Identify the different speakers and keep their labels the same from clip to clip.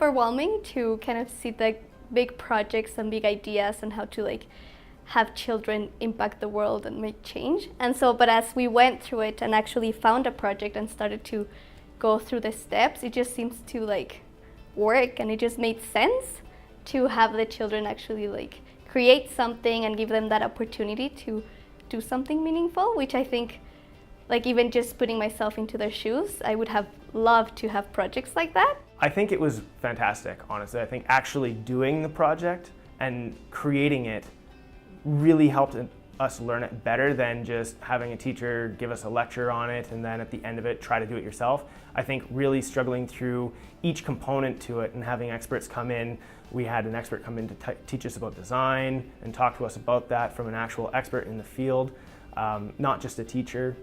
Speaker 1: overwhelming to kind of see the big projects and big ideas and how to like have children impact the world and make change. And so, but as we went through it and actually found a project and started to go through the steps, it just seems to like work, and it just made sense to have the children actually like create something and give them that opportunity to do something meaningful, which I think, like even just putting myself into their shoes, I would have loved to have projects like that.
Speaker 2: I think it was fantastic, honestly. I think actually doing the project and creating it really helped us learn it better than just having a teacher give us a lecture on it and then at the end of it try to do it yourself. I think really struggling through each component to it and having experts come in. We had an expert come in to teach us about design and talk to us about that from an actual expert in the field, not just a teacher.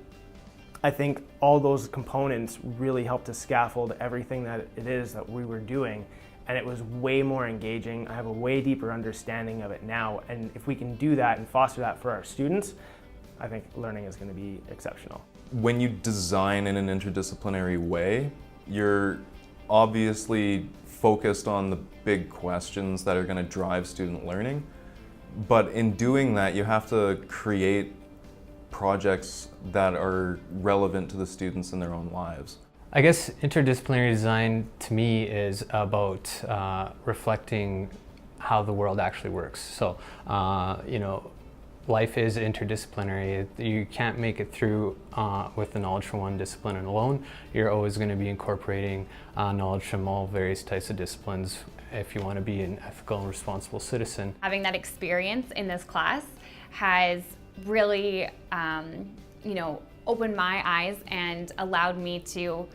Speaker 2: I think all those components really helped to scaffold everything that it is that we were doing, and it was way more engaging. I have a way deeper understanding of it now, and if we can do that and foster that for our students, I think learning is going to be exceptional.
Speaker 3: When you design in an interdisciplinary way, you're obviously focused on the big questions that are going to drive student learning, but in doing that you have to create projects that are relevant to the students in their own lives.
Speaker 4: I guess interdisciplinary design to me is about reflecting how the world actually works. So, life is interdisciplinary. You can't make it through with the knowledge from one discipline alone. You're always going to be incorporating knowledge from all various types of disciplines if you want to be an ethical and responsible citizen.
Speaker 5: Having that experience in this class has really, opened my eyes and allowed me to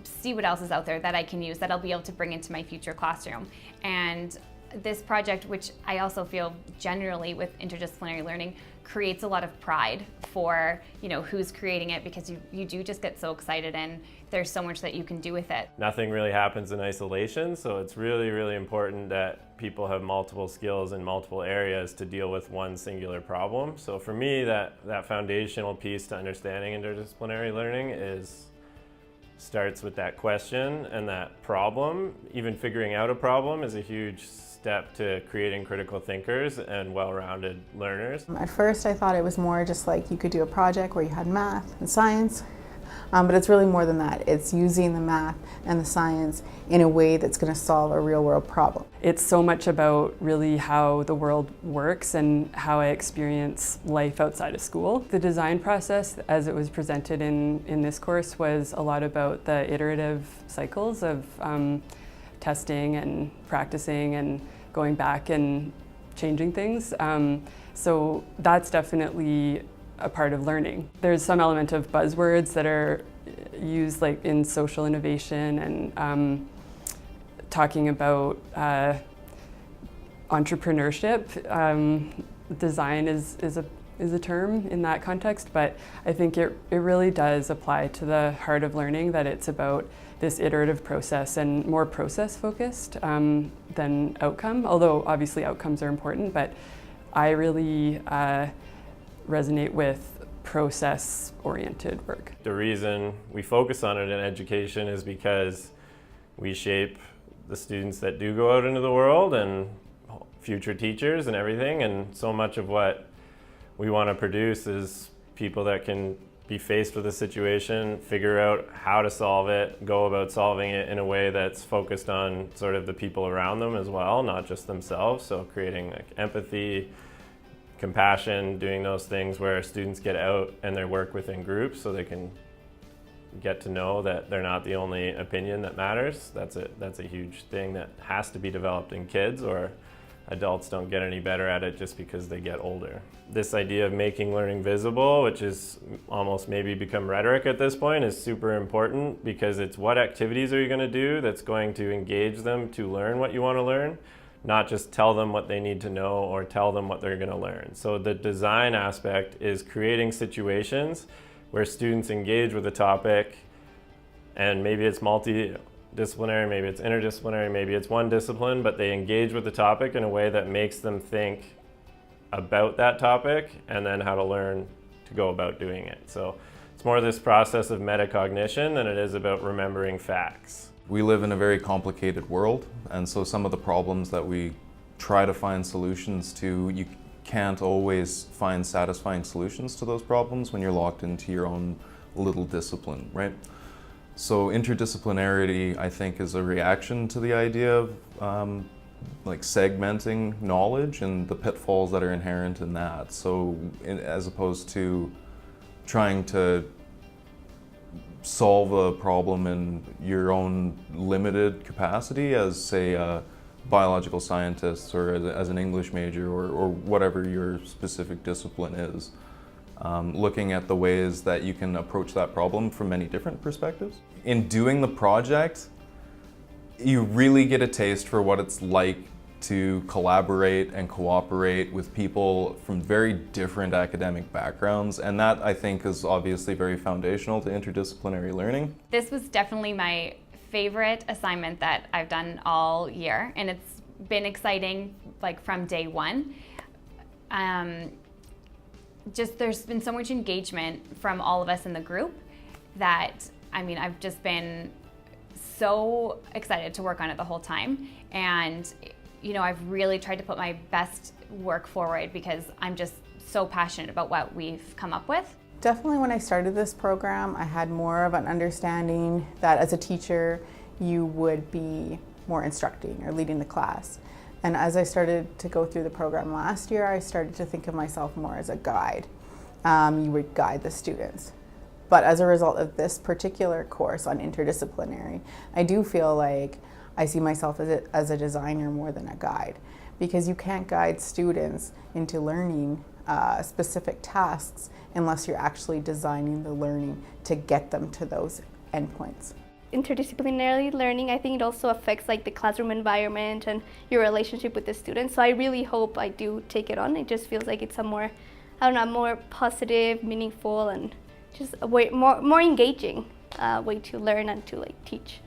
Speaker 5: see what else is out there that I can use, that I'll be able to bring into my future classroom. And this project, which I also feel generally with interdisciplinary learning, creates a lot of pride for who's creating it, because you do just get so excited and there's so much that you can do with it.
Speaker 6: Nothing really happens in isolation, so it's really, really important that people have multiple skills in multiple areas to deal with one singular problem. So for me, that foundational piece to understanding interdisciplinary learning starts with that question and that problem. Even figuring out a problem is a huge step to creating critical thinkers and well-rounded learners.
Speaker 7: At first I thought it was more just like you could do a project where you had math and science, but it's really more than that. It's using the math and the science in a way that's going to solve a real-world problem.
Speaker 8: It's so much about really how the world works and how I experience life outside of school. The design process, as it was presented in this course, was a lot about the iterative cycles of testing and practicing and going back and changing things. So that's definitely a part of learning. There's some element of buzzwords that are used like in social innovation and talking about entrepreneurship. Design is a term in that context, but I think it really does apply to the heart of learning, that it's about this iterative process and more process focused than outcome, although obviously outcomes are important, but I really resonate with process-oriented work.
Speaker 6: The reason we focus on it in education is because we shape the students that do go out into the world and future teachers and everything, and so much of what we want to produce is people that can be faced with a situation, figure out how to solve it, go about solving it in a way that's focused on sort of the people around them as well, not just themselves. So creating like empathy, compassion, doing those things where students get out and they work within groups so they can get to know that they're not the only opinion that matters. That's a huge thing that has to be developed in kids, or adults don't get any better at it just because they get older. This idea of making learning visible, which is almost maybe become rhetoric at this point, is super important, because it's what activities are you going to do that's going to engage them to learn what you want to learn, not just tell them what they need to know or tell them what they're going to learn. So the design aspect is creating situations where students engage with a topic, and maybe it's multidisciplinary, maybe it's interdisciplinary, maybe it's one discipline, but they engage with the topic in a way that makes them think about that topic and then how to learn to go about doing it. So it's more this process of metacognition than it is about remembering facts.
Speaker 3: We live in a very complicated world, and so some of the problems that we try to find solutions to, you can't always find satisfying solutions to those problems when you're locked into your own little discipline, right? So interdisciplinarity, I think, is a reaction to the idea of like segmenting knowledge and the pitfalls that are inherent in that. So as opposed to trying to solve a problem in your own limited capacity as, say, a biological scientist or as an English major or whatever your specific discipline is. Looking at the ways that you can approach that problem from many different perspectives. In doing the project, you really get a taste for what it's like to collaborate and cooperate with people from very different academic backgrounds, and that, I think, is obviously very foundational to interdisciplinary learning.
Speaker 5: This was definitely my favorite assignment that I've done all year, and it's been exciting like from day one. Just there's been so much engagement from all of us in the group that, I mean, I've just been so excited to work on it the whole time. And, you know, I've really tried to put my best work forward because I'm just so passionate about what we've come up with.
Speaker 7: Definitely when I started this program, I had more of an understanding that as a teacher, you would be more instructing or leading the class. And as I started to go through the program last year, I started to think of myself more as a guide. You would guide the students. But as a result of this particular course on interdisciplinary, I do feel like I see myself as a designer more than a guide, because you can't guide students into learning specific tasks unless you're actually designing the learning to get them to those endpoints.
Speaker 1: Interdisciplinary learning, I think it also affects like the classroom environment and your relationship with the students. So I really hope I do take it on. It just feels like it's a more, I don't know, more positive, meaningful, and just a way more engaging way to learn and to like teach.